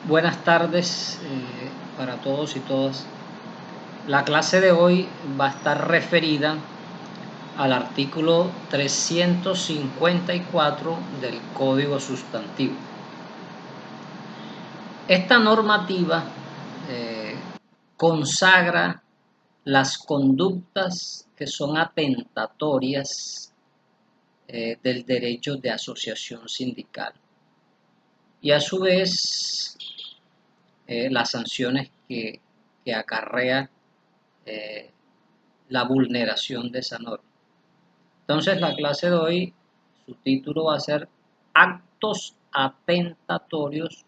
Buenas tardes para todos y todas. La clase de hoy va a estar referida al artículo 354 del Código Sustantivo. Esta normativa consagra las conductas que son atentatorias del derecho de asociación sindical y a su vez las sanciones que acarrea la vulneración de esa norma. Entonces la clase de hoy, su título va a ser actos atentatorios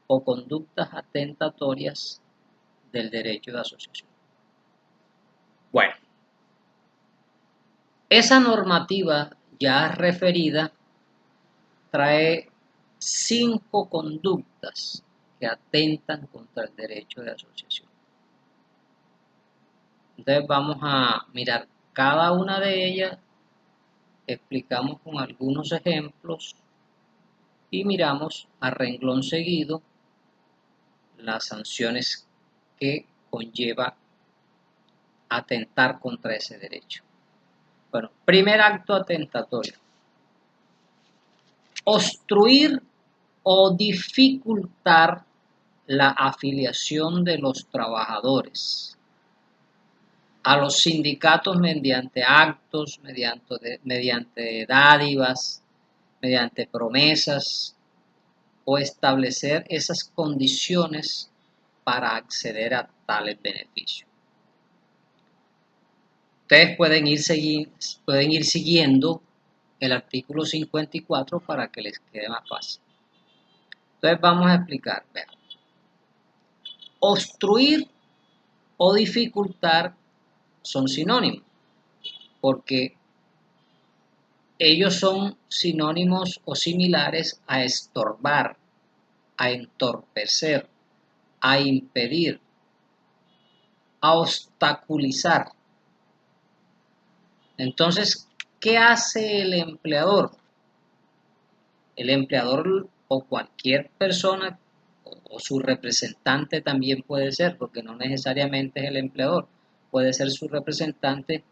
o conductas atentatorias del derecho de asociación. Bueno, esa normativa ya referida trae 5 conductas que atentan contra el derecho de asociación. Entonces vamos a mirar cada una de ellas, explicamos con algunos ejemplos y miramos a renglón seguido las sanciones que conlleva atentar contra ese derecho. Bueno, primer acto atentatorio. Obstruir o dificultar la afiliación de los trabajadores a los sindicatos mediante actos, mediante dádivas, mediante promesas o establecer esas condiciones para acceder a tales beneficios. Ustedes pueden ir siguiendo el artículo 54 para que les quede más fácil. Entonces vamos a explicar. Vean. Obstruir o dificultar son sinónimos, porque ellos son sinónimos o similares a estorbar, a entorpecer, a impedir, a obstaculizar. Entonces, ¿qué hace el empleador? El empleador o cualquier persona o su representante también puede ser, porque no necesariamente es el empleador, puede ser su representante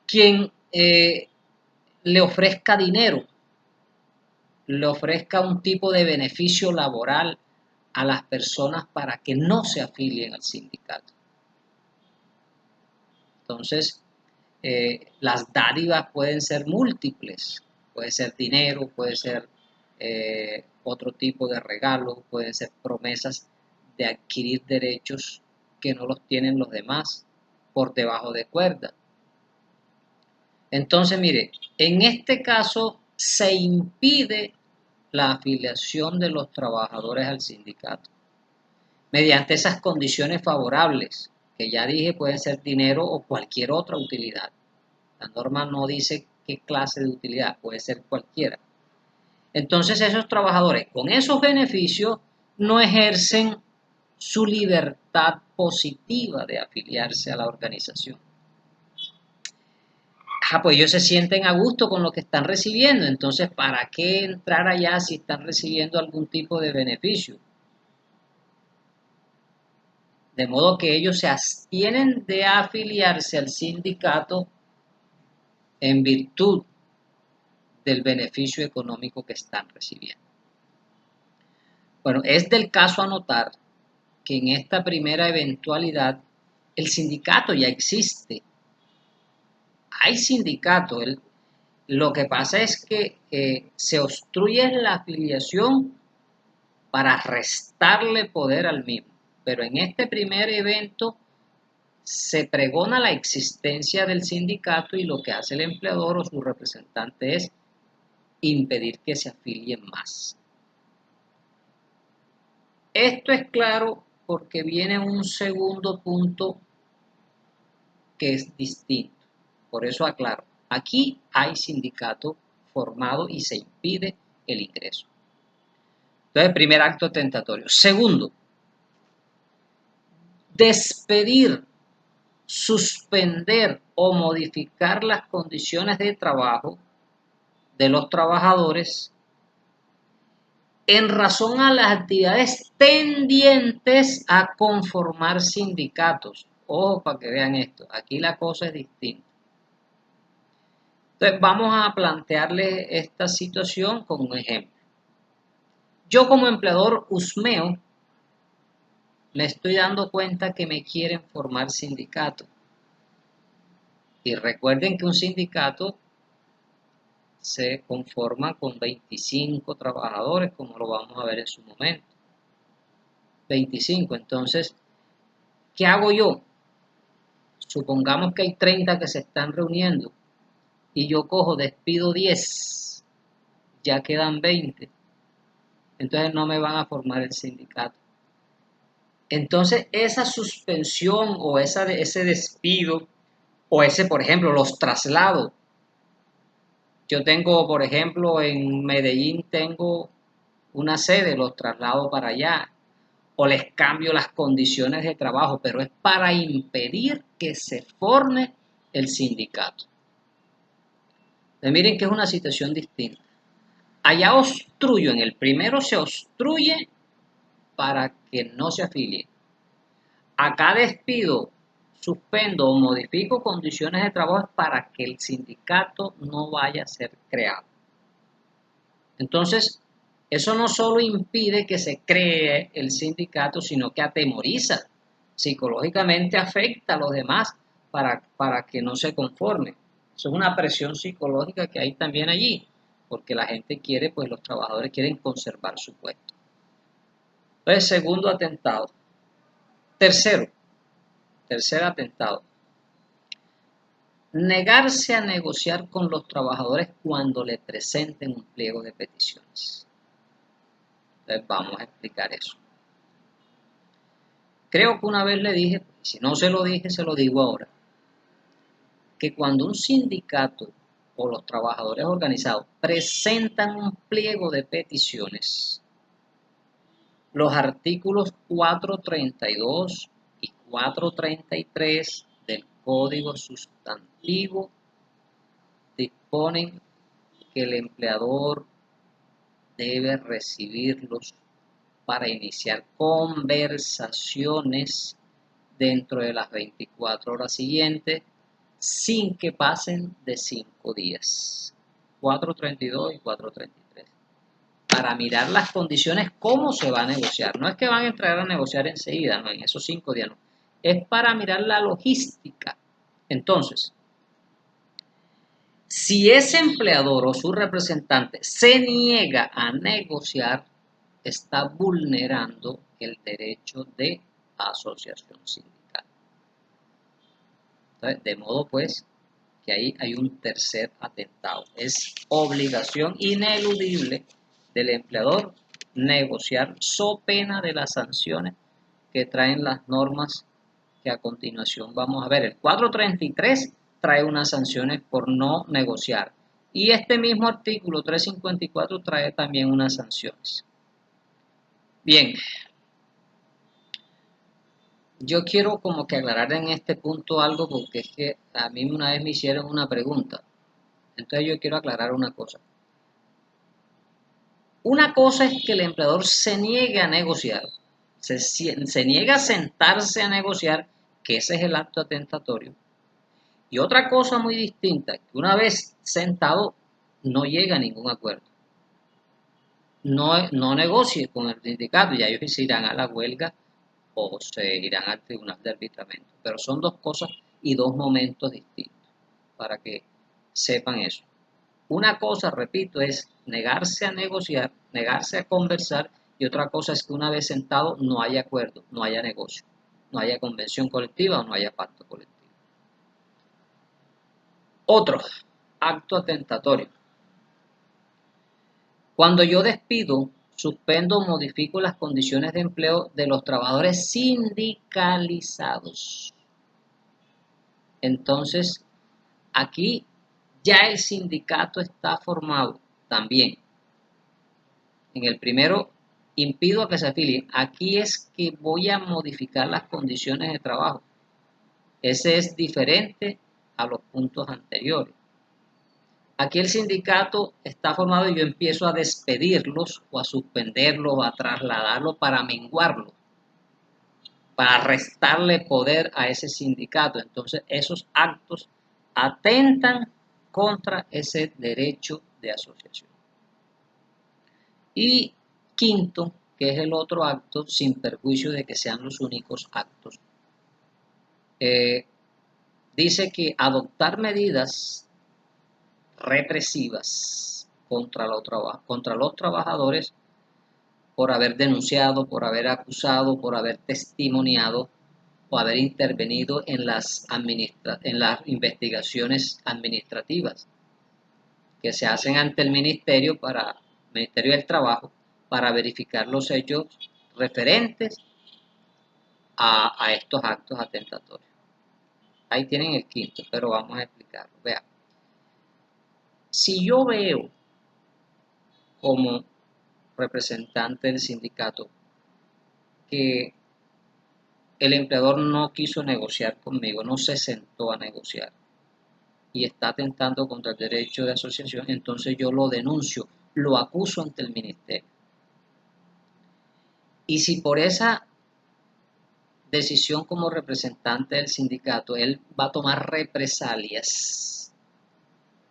quien le ofrezca dinero, le ofrezca un tipo de beneficio laboral a las personas para que no se afilien al sindicato. Entonces, las dádivas pueden ser múltiples, puede ser dinero, puede ser otro tipo de regalo, pueden ser promesas de adquirir derechos que no los tienen los demás por debajo de cuerda. Entonces, mire, en este caso se impide la afiliación de los trabajadores al sindicato mediante esas condiciones favorables que ya dije pueden ser dinero o cualquier otra utilidad. La norma no dice qué clase de utilidad, puede ser cualquiera. Entonces esos trabajadores con esos beneficios no ejercen su libertad positiva de afiliarse a la organización. Pues ellos se sienten a gusto con lo que están recibiendo, entonces ¿para qué entrar allá si están recibiendo algún tipo de beneficio? De modo que ellos se abstienen de afiliarse al sindicato en virtud del beneficio económico que están recibiendo. Bueno, es del caso anotar que en esta primera eventualidad el sindicato ya existe. Hay sindicato. Lo que pasa es que se obstruye la afiliación para restarle poder al mismo. Pero en este primer evento se pregona la existencia del sindicato y lo que hace el empleador o su representante es impedir que se afilien más. Esto es claro porque viene un segundo punto que es distinto. Por eso aclaro, aquí hay sindicato formado y se impide el ingreso. Entonces, primer acto tentatorio. Segundo, despedir, suspender o modificar las condiciones de trabajo de los trabajadores en razón a las actividades tendientes a conformar sindicatos. Ojo para que vean esto, aquí la cosa es distinta. Entonces vamos a plantearles esta situación con un ejemplo. Yo como empleador husmeo me estoy dando cuenta que me quieren formar sindicato. Y recuerden que un sindicato se conforma con 25 trabajadores, como lo vamos a ver en su momento. 25. Entonces, ¿qué hago yo? Supongamos que hay 30 que se están reuniendo y yo cojo, despido 10, ya quedan 20. Entonces no me van a formar el sindicato. Entonces, esa suspensión o ese despido o ese, por ejemplo, los traslados. Yo tengo, por ejemplo, en Medellín tengo una sede, los traslado para allá o les cambio las condiciones de trabajo, pero es para impedir que se forme el sindicato. Entonces, miren que es una situación distinta. Allá obstruyo, en el primero se obstruye para que no se afilie. Acá despido, suspendo o modifico condiciones de trabajo para que el sindicato no vaya a ser creado. Entonces, eso no solo impide que se cree el sindicato, sino que atemoriza, psicológicamente afecta a los demás para que no se conformen. Eso es una presión psicológica que hay también allí, porque la gente quiere, pues los trabajadores quieren conservar su puesto. Entonces, segundo atentado. Tercer atentado. Negarse a negociar con los trabajadores cuando le presenten un pliego de peticiones. Entonces vamos a explicar eso. Creo que una vez le dije, si no se lo dije, se lo digo ahora, que cuando un sindicato o los trabajadores organizados presentan un pliego de peticiones, los artículos 432 y 433 del Código Sustantivo disponen que el empleador debe recibirlos para iniciar conversaciones dentro de las 24 horas siguientes sin que pasen de 5 días. 432 y 433. Para mirar las condiciones, cómo se va a negociar. No es que van a entrar a negociar enseguida, no, en esos 5 días no. Es para mirar la logística. Entonces, si ese empleador o su representante se niega a negociar, está vulnerando el derecho de asociación sindical. Entonces, de modo pues que ahí hay un tercer atentado. Es obligación ineludible del empleador negociar so pena de las sanciones que traen las normas que a continuación vamos a ver. El 433 trae unas sanciones por no negociar y este mismo artículo 354 trae también unas sanciones. Bien, yo quiero como que aclarar en este punto algo porque es que a mí una vez me hicieron una pregunta. Entonces yo quiero aclarar una cosa. Una cosa es que el empleador se niegue a negociar, se niega a sentarse a negociar, que ese es el acto atentatorio. Y otra cosa muy distinta, que una vez sentado no llega a ningún acuerdo. No negocie con el sindicato, ya ellos se irán a la huelga o se irán al tribunal de arbitramiento. Pero son dos cosas y dos momentos distintos, para que sepan eso. Una cosa, repito, es negarse a negociar, negarse a conversar, y otra cosa es que una vez sentado no haya acuerdo, no haya negocio, no haya convención colectiva o no haya pacto colectivo. Otro acto atentatorio. Cuando yo despido, suspendo o modifico las condiciones de empleo de los trabajadores sindicalizados. Entonces, aquí ya el sindicato está formado también. En el primero, impido a que se afilien. Aquí es que voy a modificar las condiciones de trabajo. Ese es diferente a los puntos anteriores. Aquí el sindicato está formado y yo empiezo a despedirlos o a suspenderlos o a trasladarlos para menguarlos, para restarle poder a ese sindicato. Entonces esos actos atentan contra ese derecho de asociación. Y quinto, que es el otro acto, sin perjuicio de que sean los únicos actos, dice que adoptar medidas represivas contra los trabajadores por haber denunciado, por haber acusado, por haber testimoniado o haber intervenido en las investigaciones administrativas que se hacen ante el Ministerio del Trabajo para verificar los hechos referentes a estos actos atentatorios. Ahí tienen el quinto, pero vamos a explicarlo. Vean, si yo veo como representante del sindicato que el empleador no quiso negociar conmigo, no se sentó a negociar y está atentando contra el derecho de asociación, entonces yo lo denuncio, lo acuso ante el ministerio. Y si por esa decisión como representante del sindicato él va a tomar represalias,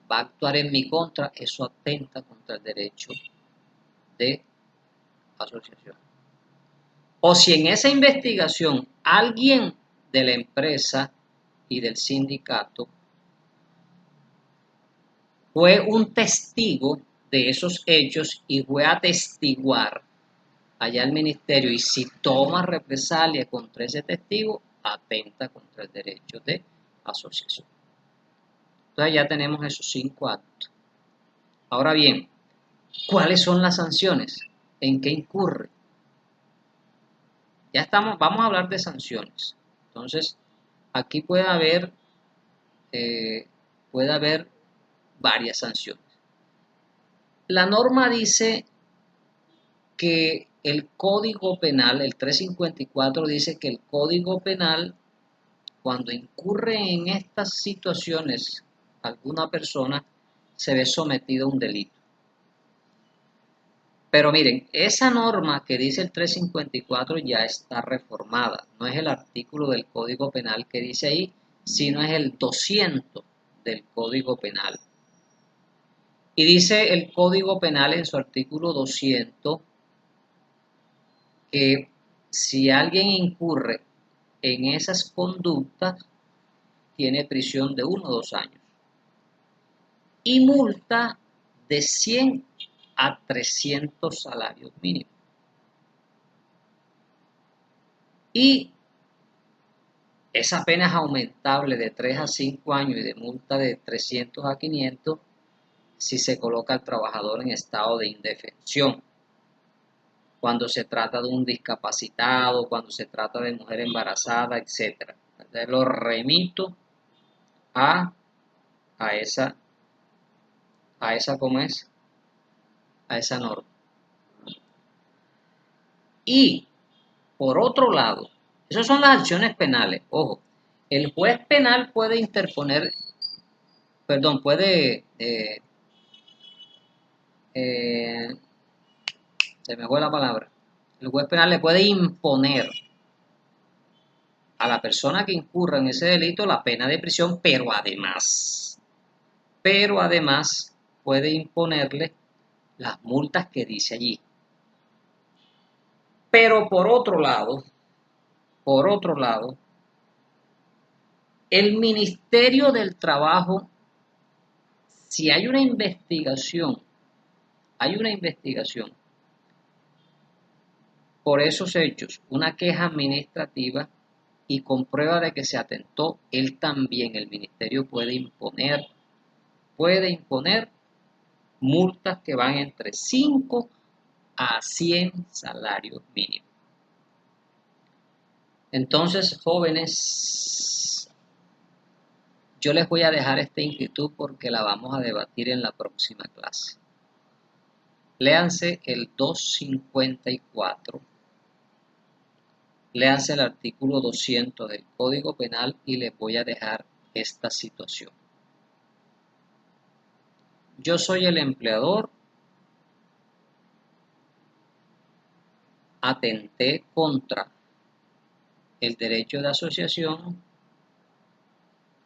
va a actuar en mi contra, eso atenta contra el derecho de asociación. O si en esa investigación alguien de la empresa y del sindicato fue un testigo de esos hechos y fue a atestiguar allá al ministerio, y si toma represalia contra ese testigo, atenta contra el derecho de asociación. Entonces ya tenemos esos 5 actos. Ahora bien, ¿cuáles son las sanciones? ¿En qué incurre? Vamos a hablar de sanciones. Entonces, aquí puede haber varias sanciones. La norma dice que el Código Penal, el 354, dice que el Código Penal, cuando incurre en estas situaciones alguna persona, se ve sometido a un delito. Pero miren, esa norma que dice el 354 ya está reformada. No es el artículo del Código Penal que dice ahí, sino es el 200 del Código Penal. Y dice el Código Penal en su artículo 200 que si alguien incurre en esas conductas, tiene prisión de 1 o 2 años y multa de 100 a 300 salarios mínimos. Y esa pena es aumentable de 3 a 5 años y de multa de 300 a 500 si se coloca al trabajador en estado de indefensión. Cuando se trata de un discapacitado, cuando se trata de mujer embarazada, etc. Entonces lo remito a esa, ¿cómo es? A esa norma. Y, por otro lado, esas son las acciones penales. Ojo, el juez penal puede interponer, perdón, se me fue la palabra. El juez penal le puede imponer a la persona que incurra en ese delito la pena de prisión, pero además puede imponerle las multas que dice allí. Pero por otro lado, el Ministerio del Trabajo, si hay una investigación por esos hechos, una queja administrativa y con prueba de que se atentó, el ministerio puede imponer multas que van entre 5 a 100 salarios mínimos. Entonces, jóvenes, yo les voy a dejar esta inquietud porque la vamos a debatir en la próxima clase. Léanse el 254, léanse el artículo 200 del Código Penal y les voy a dejar esta situación. yo soy el empleador, atenté contra el derecho de asociación,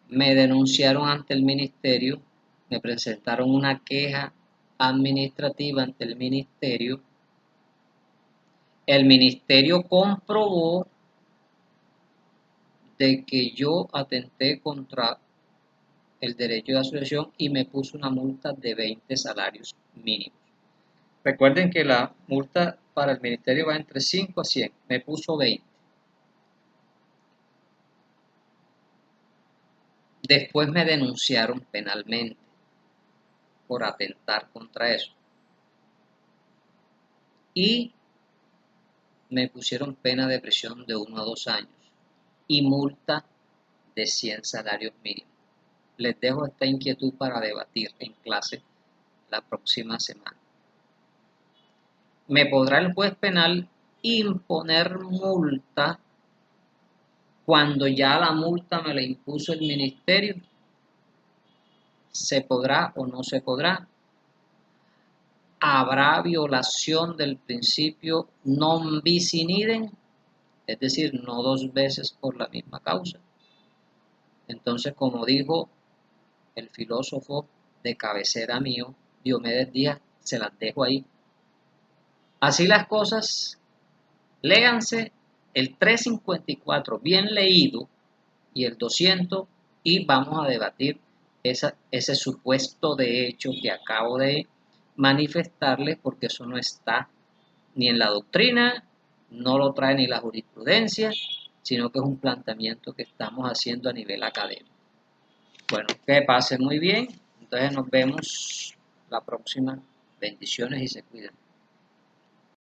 me denunciaron ante el ministerio, me presentaron una queja administrativa ante el ministerio comprobó de que yo atenté contra el derecho de asociación y me puso una multa de 20 salarios mínimos. Recuerden que la multa para el ministerio va entre 5 a 100, me puso 20. Después me denunciaron penalmente por atentar contra eso. Y me pusieron pena de prisión de 1 a 2 años y multa de 100 salarios mínimos. Les dejo esta inquietud para debatir en clase la próxima semana. ¿Me podrá el juez penal imponer multa cuando ya la multa me la impuso el ministerio? ¿Se podrá o no se podrá? ¿Habrá violación del principio non bis in idem? Es decir, no dos veces por la misma causa. Entonces, como dijo el filósofo de cabecera mío, Diomedes Díaz, se las dejo ahí. Así las cosas, léanse el 354 bien leído y el 200 y vamos a debatir ese supuesto de hecho que acabo de manifestarles, porque eso no está ni en la doctrina, no lo trae ni la jurisprudencia, sino que es un planteamiento que estamos haciendo a nivel académico. Bueno, que pasen muy bien, entonces nos vemos la próxima. Bendiciones y se cuidan.